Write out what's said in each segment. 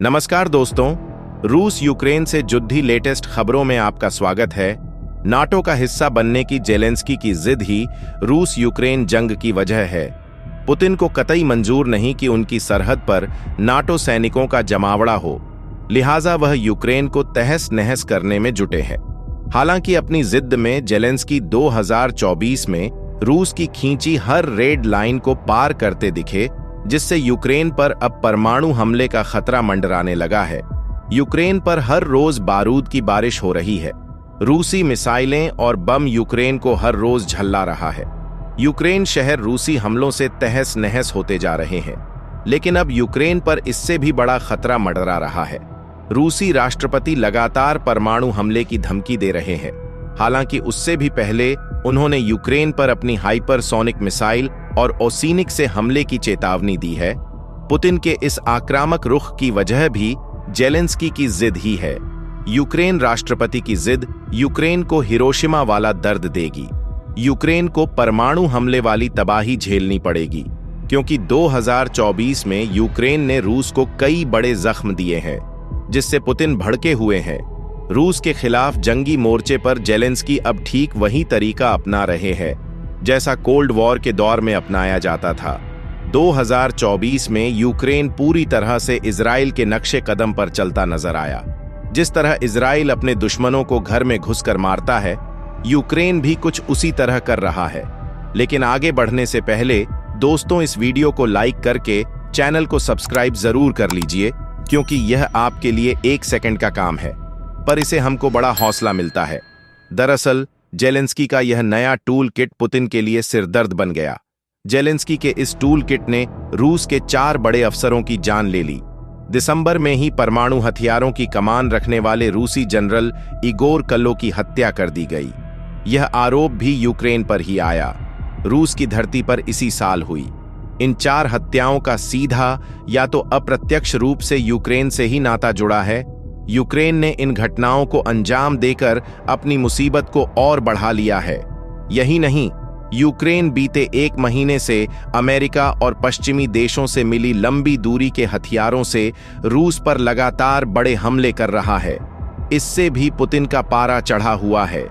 नमस्कार दोस्तों, रूस यूक्रेन से जुड़ी लेटेस्ट खबरों में आपका स्वागत है। नाटो का हिस्सा बनने की जेलेंस्की की जिद ही रूस यूक्रेन जंग की वजह है। पुतिन को कतई मंजूर नहीं कि उनकी सरहद पर नाटो सैनिकों का जमावड़ा हो, लिहाजा वह यूक्रेन को तहस नहस करने में जुटे हैं। हालांकि अपनी जिद में जेलेंस्की 2024 में रूस की खींची हर रेड लाइन को पार करते दिखे, जिससे यूक्रेन पर अब परमाणु हमले का खतरा मंडराने लगा है। यूक्रेन पर हर रोज बारूद की बारिश हो रही है। रूसी मिसाइलें और बम यूक्रेन को हर रोज झल्ला रहा है। यूक्रेन शहर रूसी हमलों से तहस नहस होते जा रहे हैं, लेकिन अब यूक्रेन पर इससे भी बड़ा खतरा मंडरा रहा है। रूसी राष्ट्रपति लगातार परमाणु हमले की धमकी दे रहे हैं। हालांकि उससे भी पहले उन्होंने यूक्रेन पर अपनी हाइपरसोनिक मिसाइल और ओसीनिक से हमले की चेतावनी दी है। पुतिन के इस आक्रामक रुख की वजह भी जेलेंस्की की जिद ही है। यूक्रेन राष्ट्रपति की जिद यूक्रेन को हिरोशिमा वाला दर्द देगी। यूक्रेन को परमाणु हमले वाली तबाही झेलनी पड़ेगी, क्योंकि 2024 में यूक्रेन ने रूस को कई बड़े जख्म दिए हैं, जिससे पुतिन भड़के हुए हैं। रूस के खिलाफ जंगी मोर्चे पर जेलेंस्की अब ठीक वही तरीका अपना रहे हैं जैसा कोल्ड वॉर के दौर में अपनाया जाता था। 2024 में यूक्रेन पूरी तरह से इजराइल के नक्शे कदम पर चलता नजर आया। जिस तरह इजराइल अपने दुश्मनों को घर में घुसकर मारता है, यूक्रेन भी कुछ उसी तरह कर रहा है। लेकिन आगे बढ़ने से पहले दोस्तों, इस वीडियो को लाइक करके चैनल को सब्सक्राइब जरूर कर लीजिए, क्योंकि यह आपके लिए 1 सेकंड का काम है, पर इसे हमको बड़ा हौसला मिलता है। दरअसल जेलेंस्की का यह नया टूल किट पुतिन के लिए सिरदर्द बन गया। जेलेंस्की के इस टूल किट ने रूस के 4 बड़े अफसरों की जान ले ली। दिसंबर में ही परमाणु हथियारों की कमान रखने वाले रूसी जनरल इगोर कल्लो की हत्या कर दी गई। यह आरोप भी यूक्रेन पर ही आया। रूस की धरती पर इसी साल हुई। इन 4 हत्याओं का सीधा या तो अप्रत्यक्ष रूप से यूक्रेन से ही नाता जुड़ा है। यूक्रेन ने इन घटनाओं को अंजाम देकर अपनी मुसीबत को और बढ़ा लिया है। यही नहीं, यूक्रेन बीते 1 महीने से अमेरिका और पश्चिमी देशों से मिली लंबी दूरी के हथियारों से रूस पर लगातार बड़े हमले कर रहा है। इससे भी पुतिन का पारा चढ़ा हुआ है।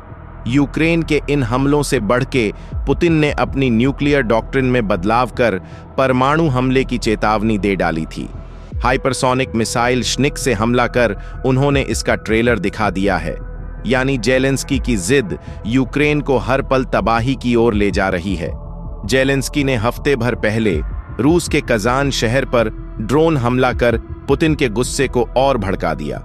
यूक्रेन के इन हमलों से बढ़ के पुतिन ने अपनी न्यूक्लियर डॉक्ट्रिन में बदलाव कर परमाणु हमले की चेतावनी दे डाली थी। हाइपरसोनिक मिसाइल स्निक से हमला कर उन्होंने इसका ट्रेलर दिखा दिया है। यानी जेलेंस्की की जिद यूक्रेन को हर पल तबाही की ओर ले जा रही है। जेलेंस्की ने हफ्ते भर पहले रूस के कजान शहर पर ड्रोन हमला कर पुतिन के गुस्से को और भड़का दिया।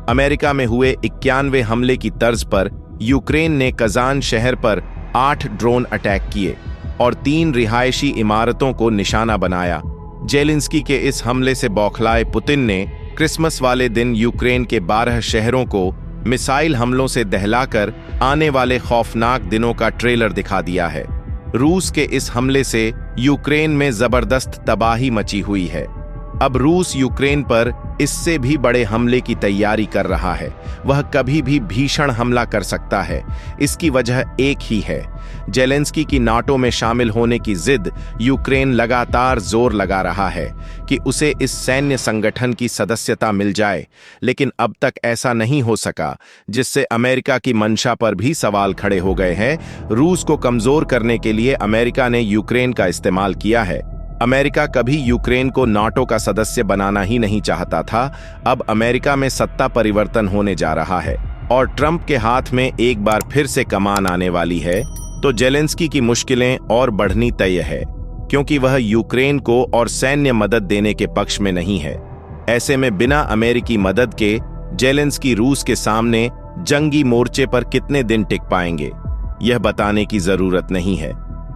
अमेरिका में हुए 91 हमले की तर्ज पर यूक्रेन ने कजान शहर पर 8 ड्रोन अटैक किए और 3 रिहायशी इमारतों को निशाना बनाया। जेलेंस्की के इस हमले से बौखलाए पुतिन ने क्रिसमस वाले दिन यूक्रेन के 12 शहरों को मिसाइल हमलों से दहलाकर आने वाले खौफनाक दिनों का ट्रेलर दिखा दिया है। रूस के इस हमले से यूक्रेन में जबरदस्त तबाही मची हुई है। अब रूस यूक्रेन पर इससे भी बड़े हमले की तैयारी कर रहा है। वह कभी भी भीषण हमला कर सकता है। इसकी वजह एक ही है, जेलेंस्की की नाटो में शामिल होने की जिद। यूक्रेन लगातार जोर लगा रहा है कि उसे इस सैन्य संगठन की सदस्यता मिल जाए, लेकिन अब तक ऐसा नहीं हो सका, जिससे अमेरिका की मंशा पर भी सवाल खड़े हो गए हैं। रूस को कमजोर करने के लिए अमेरिका ने यूक्रेन का इस्तेमाल किया है। अमेरिका कभी यूक्रेन को नाटो का सदस्य बनाना ही नहीं चाहता था। अब अमेरिका में सत्ता परिवर्तन होने जा रहा है और ट्रंप के हाथ में एक बार फिर से कमान आने वाली है, तो जेलेंस्की की मुश्किलें और बढ़नी तय है, क्योंकि वह यूक्रेन को और सैन्य मदद देने के पक्ष में नहीं है। ऐसे में बिना अमेरिकी मदद के जेलेंस्की रूस के सामने जंगी मोर्चे पर कितने दिन टिक पाएंगे, यह बताने की जरूरत नहीं है।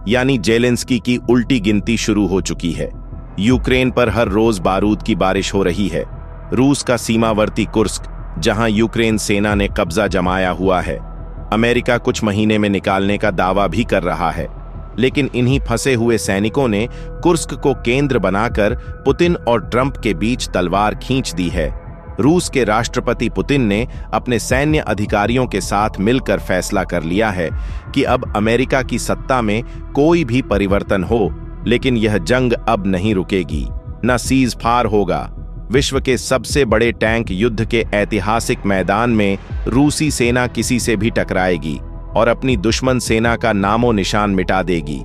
यानी जेलेंस्की की उल्टी गिनती शुरू हो चुकी है। यूक्रेन पर हर रोज बारूद की बारिश हो रही है। रूस का सीमावर्ती कुर्स्क, जहां यूक्रेन सेना ने कब्जा जमाया हुआ है, अमेरिका कुछ महीने में निकालने का दावा भी कर रहा है। लेकिन इन्हीं फंसे हुए सैनिकों ने कुर्स्क को केंद्र बनाकर पुतिन और ट्रंप के बीच तलवार खींच दी है। रूस के राष्ट्रपति पुतिन ने अपने सैन्य अधिकारियों के साथ मिलकर फैसला कर लिया है कि अब अमेरिका की सत्ता में कोई भी परिवर्तन हो, लेकिन यह जंग अब नहीं रुकेगी, न सीज फायर होगा। विश्व के सबसे बड़े टैंक युद्ध के ऐतिहासिक मैदान में रूसी सेना किसी से भी टकराएगी और अपनी दुश्मन सेना का नामो निशान मिटा देगी।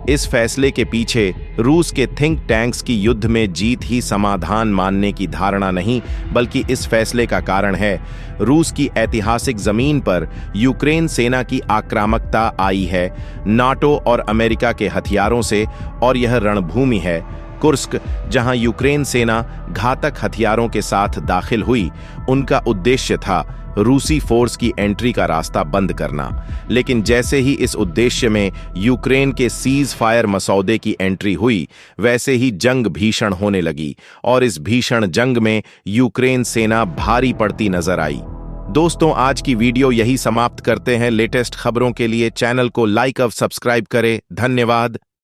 इस फैसले के पीछे रूस के थिंक टैंक्स की युद्ध में जीत ही समाधान मानने की धारणा नहीं, बल्कि इस फैसले का कारण है रूस की ऐतिहासिक जमीन पर यूक्रेन सेना की आक्रामकता आई है नाटो और अमेरिका के हथियारों से, और यह रणभूमि है कुर्स्क, जहां यूक्रेन सेना घातक हथियारों के साथ दाखिल हुई। उनका उद्देश्य था रूसी फोर्स की एंट्री का रास्ता बंद करना, लेकिन जैसे ही इस उद्देश्य में यूक्रेन के सीज फायर मसौदे की एंट्री हुई, वैसे ही जंग भीषण होने लगी और इस भीषण जंग में यूक्रेन सेना भारी पड़ती नजर आई। दोस्तों, आज की वीडियो यही समाप्त करते हैं। लेटेस्ट खबरों के लिए चैनल को लाइक और सब्सक्राइब करें। धन्यवाद।